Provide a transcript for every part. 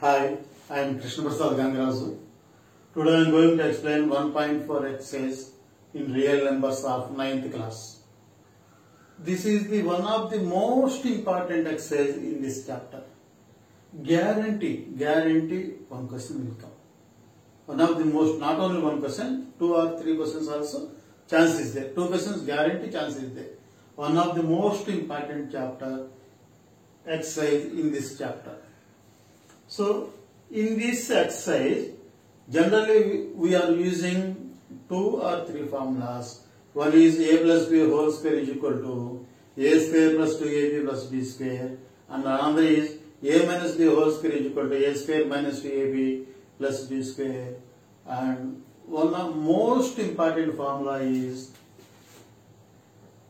Hi, I am Krishna Prasad Gangarazu. Today I am going to explain 1.4 exercise in real numbers of 9th class. This is the one of the most important exercise in this chapter. Guarantee one question will come. One of the most, not only one question, 2 or 3 questions also, chance is there. 2 questions guarantee, chance is there. One of the most important chapter exercise in this chapter. So, in this exercise, generally we are using 2 or 3 formulas. One is a plus b whole square is equal to a square plus 2ab plus b square, and another is a minus b whole square is equal to a square minus 2ab plus b square, and one of most important formula is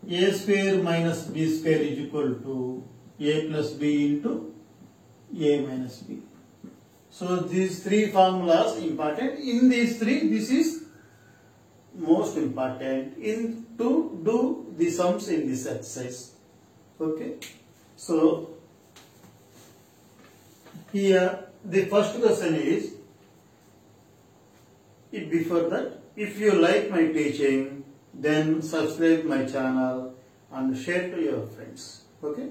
a square minus b square is equal to a plus b into a minus b. So these 3 formulas important. In these 3, this is most important in to do the sums in this exercise. Okay. So here the first question is, before that, if you like my teaching, then subscribe my channel and share to your friends. Okay.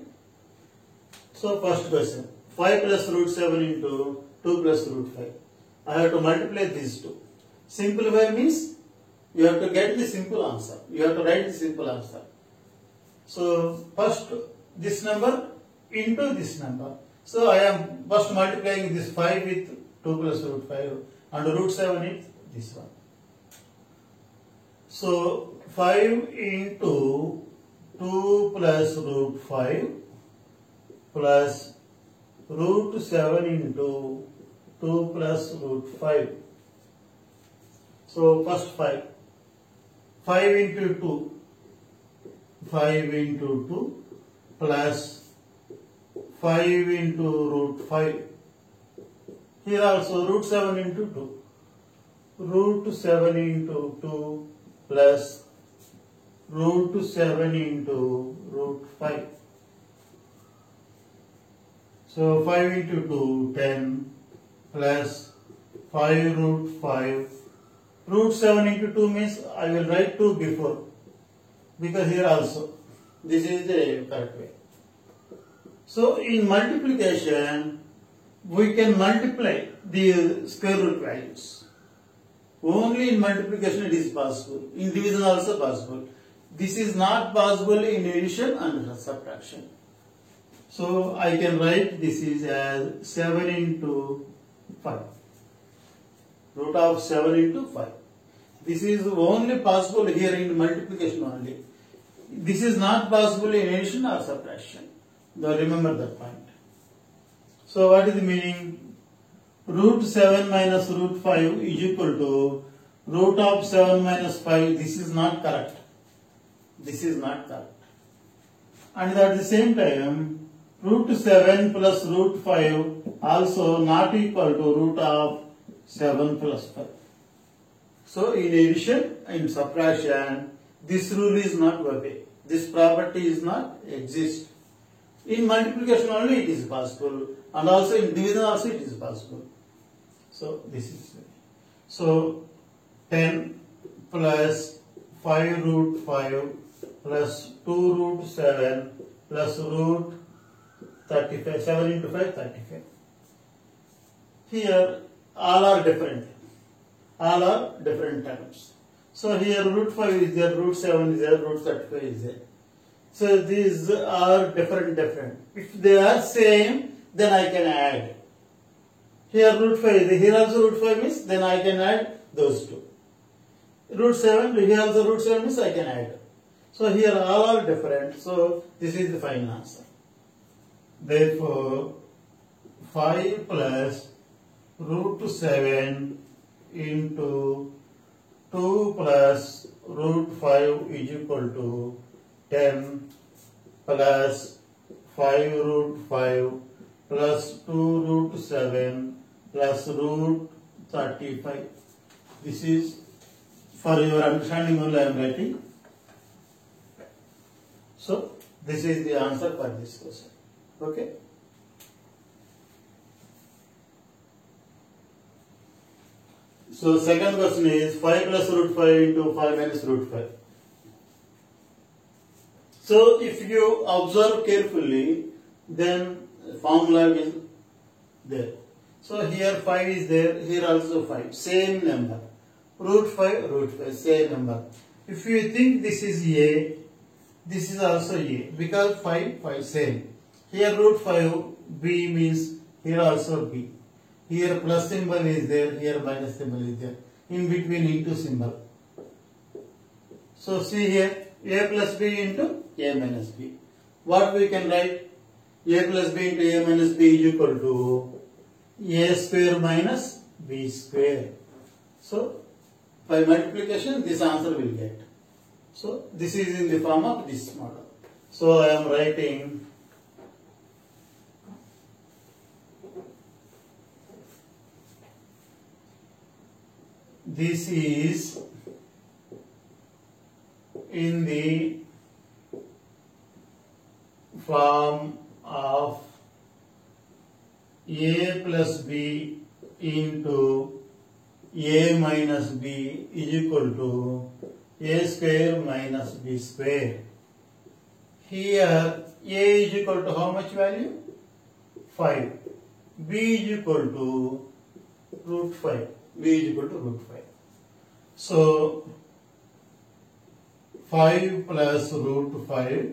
So first question, 5 plus root 7 into 2 plus root 5. I have to multiply these two. Simplify means you have to get the simple answer. You have to write the simple answer. So first this number into this number. So I am first multiplying this 5 with 2 plus root 5 and root 7 is this one. So 5 into 2 plus root 5 plus root 7 into 2 plus root 5. So first 5 into 2, 5 into 2 plus 5 into root 5. Here also root 7 into 2. Root 7 into 2 plus root 7 into root 5. So 5 into 2, 10 plus 5 root 5. Root 7 into 2 means I will write 2 before, because here also this is the correct way. So in multiplication we can multiply the square root values. Only in multiplication it is possible. In division also possible. This is not possible in addition and subtraction. So I can write this is as 7 into 5. Root of 7 into 5. This is only possible here in multiplication only. This is not possible in addition or subtraction. Now remember that point. So what is the meaning? Root 7 minus root 5 is equal to root of 7 minus 5. This is not correct. This is not correct. And at the same time, root 7 plus root 5 also not equal to root of 7 plus 5. So in addition, in subtraction, this rule is not obeyed. This property is not exist. In multiplication only it is possible, and also in division also it is possible. So this is, so 10 plus 5 root 5 plus 2 root 7 plus root 35, 7 into 5, 35. Here all are different. All are different terms. So here root 5 is there, root 7 is there, root 35 is there. So these are different. If they are same, then I can add. Here root 5 is there, here also root 5 means, then I can add those two. Root 7, here also root 7 means I can add. So here all are different. So this is the final answer. Therefore, 5 plus root 7 into 2 plus root 5 is equal to 10 plus 5 root 5 plus 2 root 7 plus root 35. This is for your understanding only I am writing. So this is the answer for this question. Okay. So second question is 5 plus root 5 into 5 minus root 5. So if you observe carefully, then formula is there. So here 5 is there, here also 5, same number. Root 5, same number. If you think this is A, this is also A, because 5, same. Here root 5, B means here also B. Here plus symbol is there, here minus symbol is there. In between into symbol. So see here, A plus B into A minus B. What we can write? A plus B into A minus B is equal to A square minus B square. So by multiplication this answer will get. So this is in the form of this model. So I am writing this is in the form of A plus B into A minus B is equal to A square minus B square. Here A is equal to how much value? 5. B is equal to root 5. B is equal to root 5. So 5 plus root 5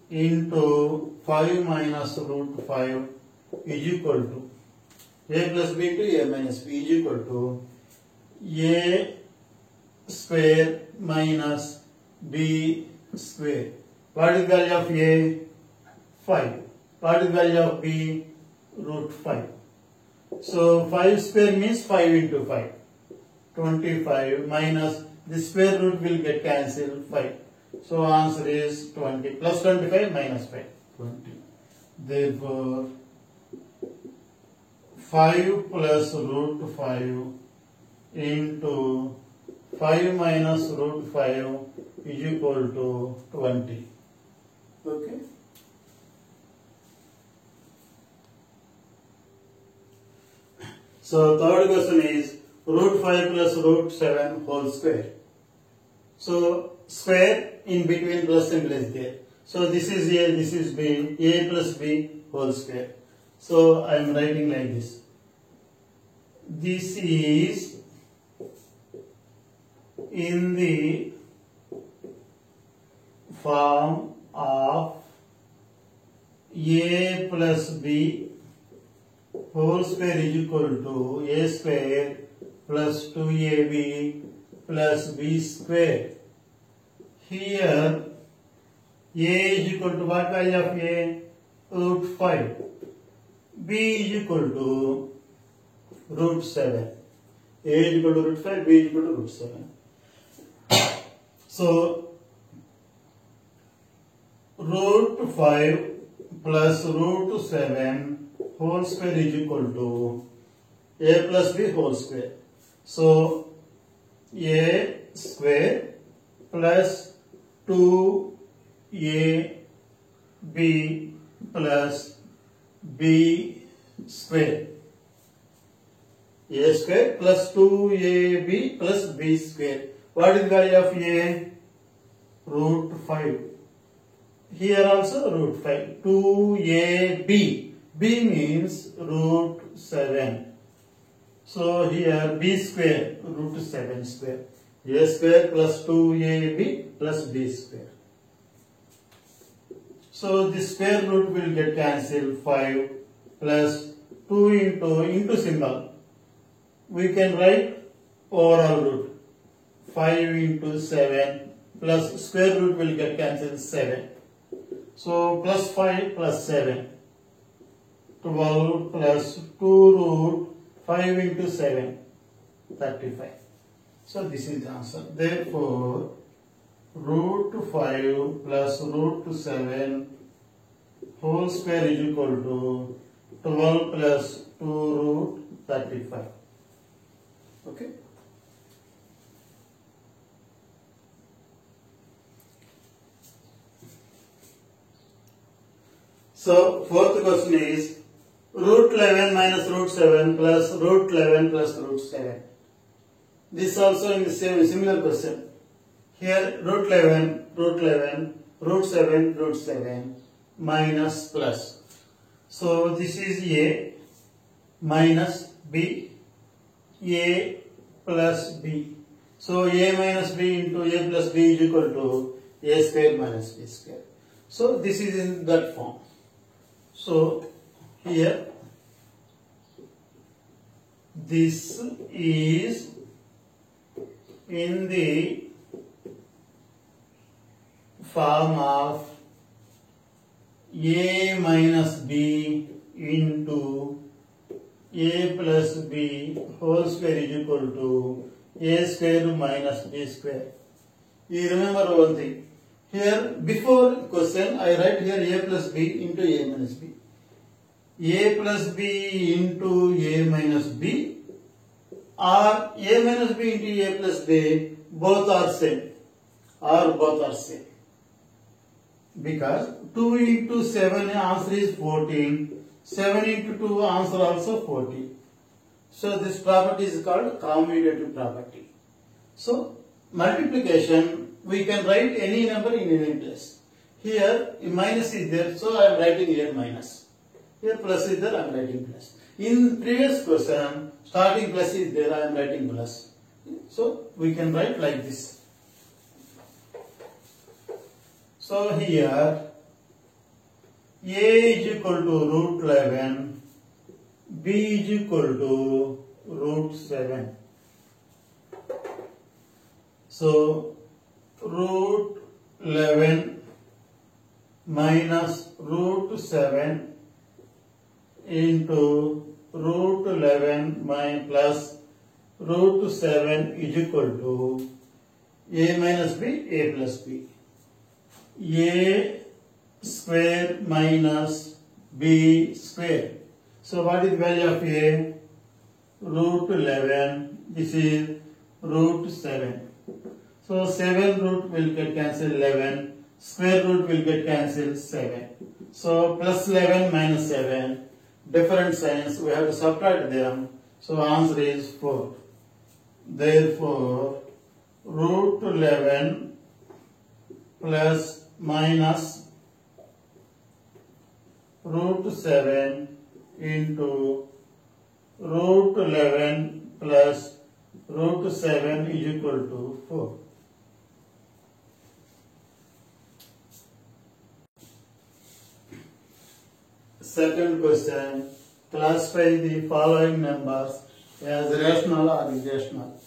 into 5 minus root 5 is equal to A plus B into A minus B is equal to A square minus B square. What is the value of A? 5. What is the value of B? Root 5. So 5 square means 5 into 5. 25 minus the square root will get cancelled 5. So answer is 20. Plus 25 minus 5. 20. Therefore 5 plus root 5 into 5 minus root 5 is equal to 20. Okay. So third question is root 5 plus root 7 whole square. So square in between plus symbol is there. So this is A, this is B, A plus B whole square. So I am writing like this. This is in the form of A plus B whole square is equal to A square plus 2AB plus B square. Here A is equal to what value of A? Root 5. B is equal to root 7. A is equal to root 5, B is equal to root 7. So root 5 plus root 7 whole square is equal to A plus B whole square. So A square plus 2AB plus B square. A square plus 2AB plus B square. What is the value of A? Root 5. Here also root 5. 2AB. B means root 7. So here B square, root 7 square. A square plus 2AB plus B square. So the square root will get cancelled. 5 plus 2 into symbol. We can write overall root. 5 into 7 plus square root will get cancelled 7. So plus 5 plus 7. 12 plus 2 root 5 into 7. 35. So this is the answer. Therefore, root 5 plus root 7 whole square is equal to 12 plus 2 root 35. Okay. So fourth question is root 11 minus root 7 plus root 11 plus root 7. This also in the same similar question. Here root 11, root 7 minus plus. So this is A minus B, A plus B. So A minus B into A plus B is equal to A square minus B square. So this is in that form. So here this is in the form of A minus B into A plus B whole square is equal to A square minus B square. You remember one thing. Here before question I write here A plus B into A minus B. A plus B into A minus B or A minus B into A plus B, both are same or both are same. Because 2 into 7 answer is 14, 7 into 2 answer also 14. So this property is called commutative property. So multiplication we can write any number in any place. Here minus is there, so I am writing here minus. Here plus is there, I am writing plus. In previous question, starting plus is there, I am writing plus. So we can write like this. So here A is equal to root 11, B is equal to root 7. So root 11 minus root 7 into root 11 plus root 7 is equal to A minus B, A plus B. A square minus B square. So what is the value of A? Root 11. This is root 7. So 7 root will get cancelled 11. Square root will get cancelled 7. So plus 11 minus 7. Different signs. We have to subtract them. So answer is 4. Therefore, root 11 plus minus root 7 into root 11 plus root 7 is equal to 4. Second question, classify the following numbers as rational or irrational.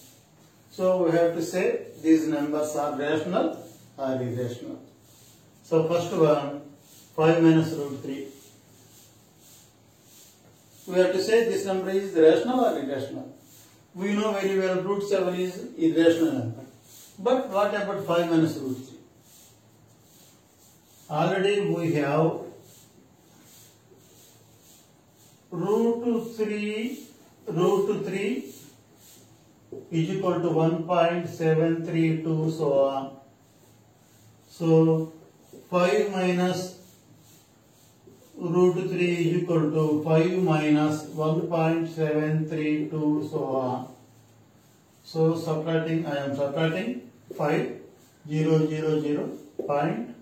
So we have to say these numbers are rational or irrational. So first one, 5 minus root 3. We have to say this number is rational or irrational. We know very well root 7 is irrational number. But what about 5 minus root 3? Already we have root 3 is equal to 1.732 so on. So 5 minus root 3 is equal to 5 minus 1.732 so on. So subtracting, I am subtracting 5, 0, 0, 0, point,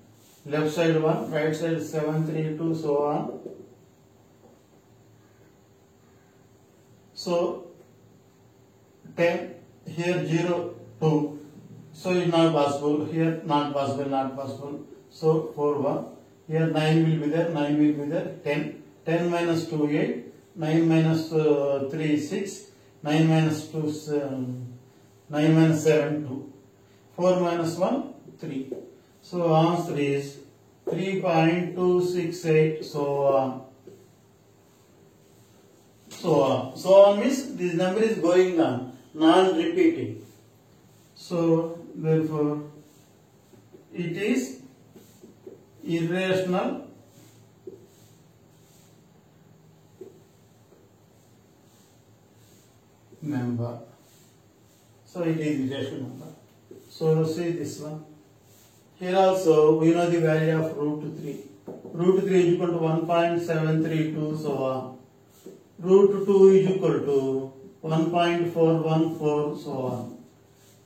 left side 1, right side 732 so on. So 10, here 0, 2. So it's not possible, here not possible, not possible. So 4, 1. Here 9 will be there, 9 will be there, 10. 10 minus 2, 8. 9 minus 3, 6. 9 minus 2, 9 minus 7, 2. 4 minus 1, 3. So answer is 3.268 so on. So on means this number is going on, non-repeating. So therefore it is irrational number. So it is irrational number. So see this one. Here also we know the value of root 3. Root 3 is equal to 1.732 so on. Root 2 is equal to 1.414, so on.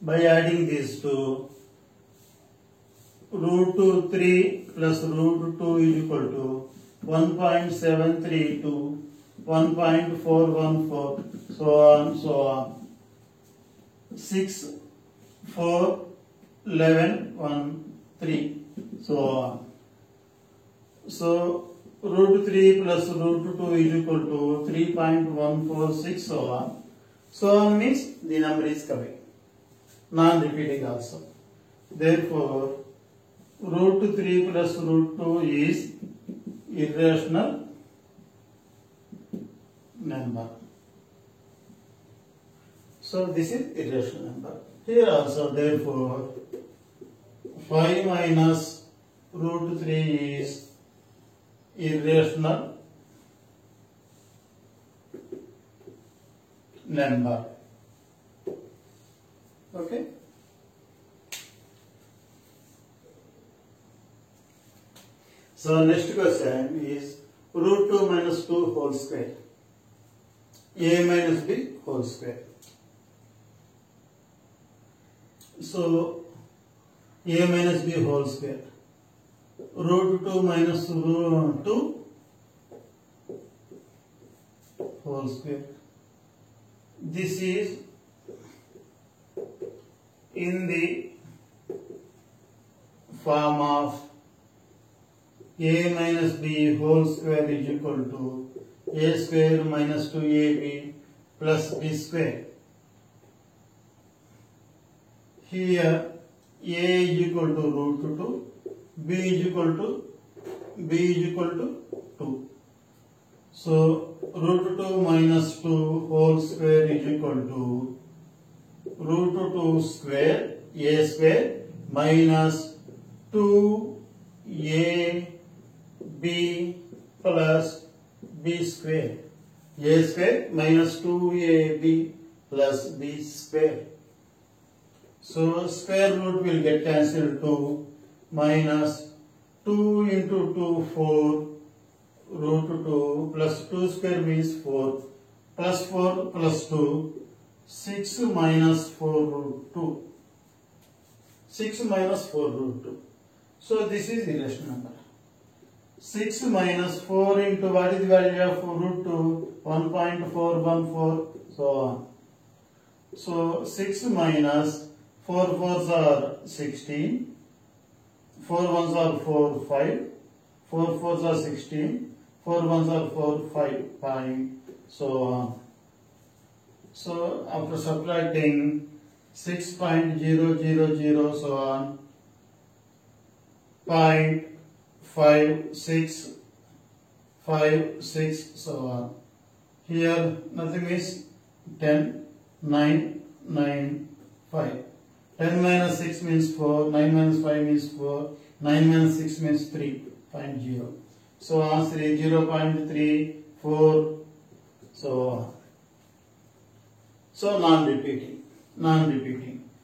By adding these two, root 3 plus root 2 is equal to 1.732, 1.414, so on, so on. 6, 4, 11, 1, 3, so on. So root 3 plus root 2 is equal to 3.146, so on. So on means the number is coming. Non-repeating also. Therefore, root 3 plus root 2 is irrational number. So this is irrational number. Here also, therefore, 5 minus root 3 is irrational number. Okay. So next question is root 2 minus 2 whole square. A minus B whole square. So A minus B whole square. Root 2 minus root 2 whole square. This is in the form of A minus B whole square is equal to A square minus 2AB plus B square. Here A is equal to root 2, B is equal to 2. So root 2 minus 2 whole square is equal to root 2 square A square minus 2AB plus B square. A square minus 2AB plus B square. So square root will get cancelled to minus 2 into 2, 4, root 2 plus 2 square means 4, plus 4 plus 2, 6 minus 4 root 2. 6 minus 4 root 2. So this is irrational number. 6 minus 4 into what is the value of root 2? 1.414, so on. So 6 minus 4 4s are 16, 4 1s are 4, 5, 4 4s are 16, 4 1s are 4, 5, 5, so on. So after subtracting 6.000, so on, 0.5656, so on. Here nothing is 10, 9, 9, 5. 10 minus 6 means 4, 9 minus 5 means 4, 9 minus 6 means 3.0. So answer is 0.34, so on. So non-repeating.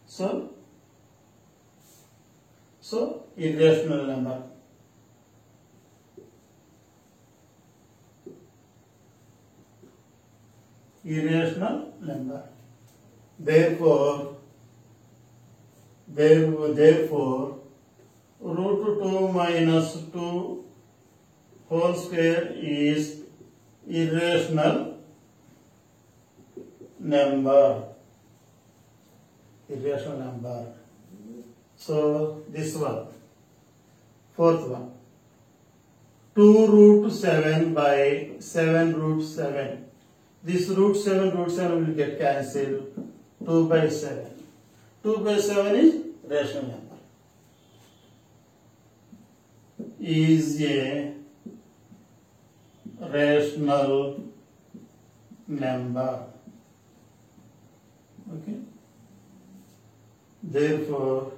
So irrational number. Irrational number. Therefore, root 2 minus 2 whole square is irrational number. Irrational number. So this one, fourth one, 2 root 7 by 7 root 7. This root 7 will get cancelled. 2 by 7. 2 by 7 is rational number. Is a rational number. Okay. Therefore,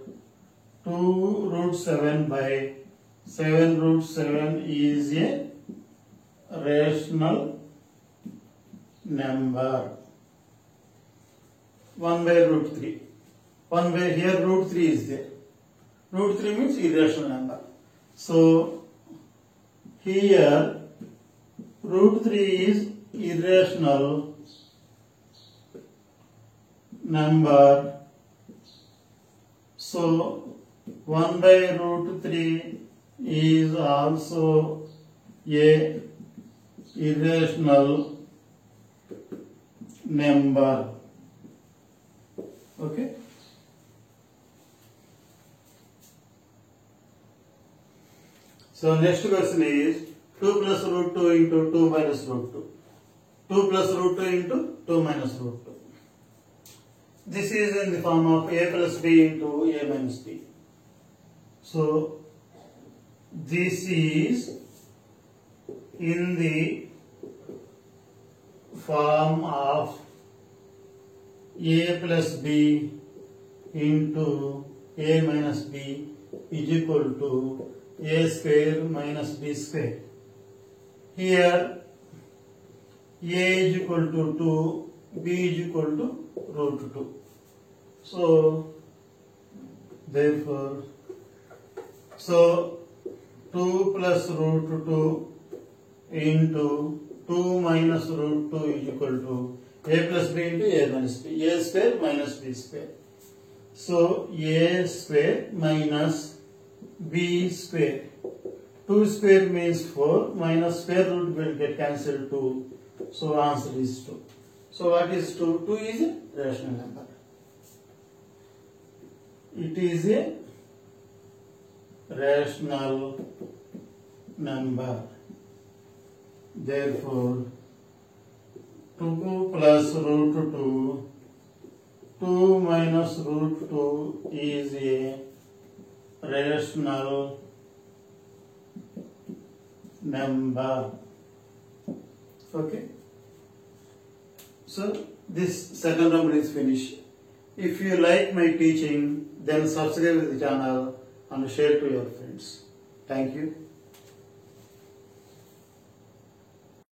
2 root 7 by 7 root 7 is a rational number. 1 by root 3. 1 by here root 3 is there. Root 3 means irrational number. So here root 3 is irrational number. So 1 by root 3 is also a irrational number. Okay. So next question is 2 plus root 2 into 2 minus root 2. 2 plus root 2 into 2 minus root 2. This is in the form of a plus b into a minus b. So this is in the form of a plus b into a minus b is equal to a square minus b square. Here a is equal to 2, b is equal to root 2. So therefore, 2 plus root 2 into 2 minus root 2 is equal to a plus b into a minus b, a square minus b square. So a square minus b square. 2 square means 4, minus square root will get cancelled 2. So answer is 2. So what is 2? 2 is a rational number. It is a rational number. Therefore 2 plus root 2, 2 minus root 2 is a rational number. Okay. So this second number is finished. If you like my teaching, then subscribe to the channel and share to your friends. Thank you.